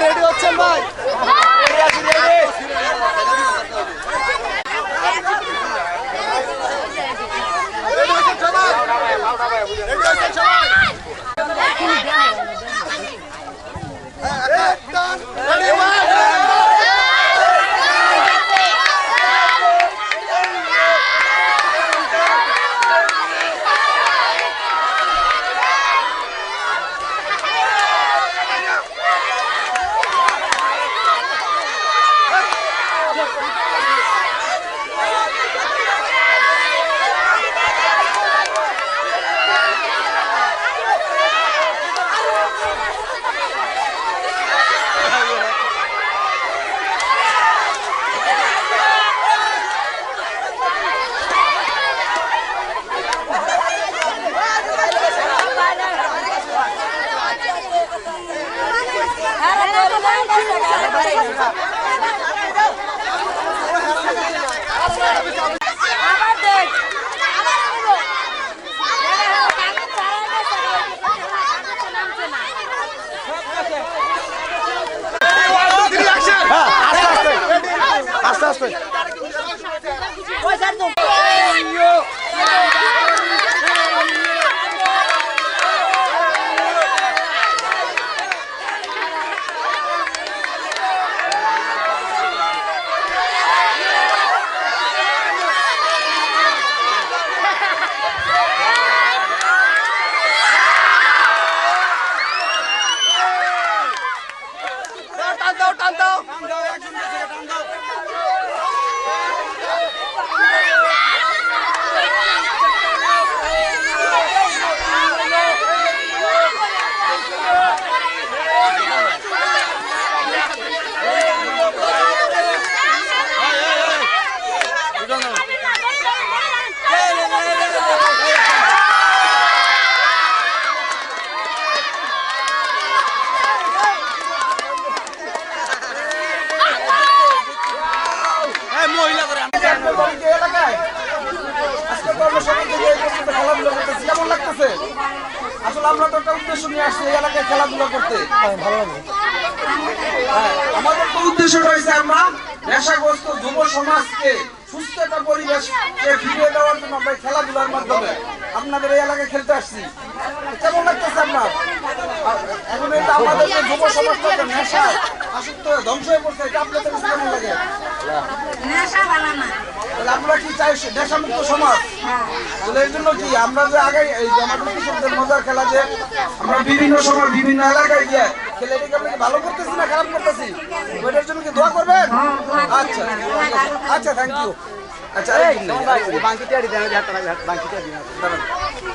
Ready হচ্ছেন ভাই? আস্তে আস্তে কেমন লাগতেছে? আসলে আমরা তো একটা উদ্দেশ্য নিয়ে আসছি এই এলাকায় খেলাধুলা করতে, ভালো লাগে। আমাদের তো উদ্দেশ্য রয়েছে আমরা নেশাগ্রস্ত যুব সমাজকে সুস্থ একটা পরিবেশ ফিরিয়ে দেওয়ার জন্য আমরা খেলাধুলার মাধ্যমে আপনাদের এই এলাকায় খেলতে আসছি। কেমন লাগতেছে আপনার? এখন এটা আমাদের যে যুব সমাজটা নেশা আসক্ত হয়ে ধ্বংস হয়ে পড়ছে, এটা আপনাদের কেমন লাগে? আপনারা কি চাই নেশামুক্ত সমাজ? তাহলে এর জন্য কি আমরা যে আগে এই আমাদের কৃষকদের মজার খেলা যে আমরা বিভিন্ন সময় বিভিন্ন এলাকায় গিয়ে খেলে এটাকে আমরা ভালো করতেছি না খারাপ করতেছি, ওইটার জন্য কি দোয়া করবেন? আচ্ছা আচ্ছা, থ্যাংক ইউ। আচ্ছা, বাংকিটা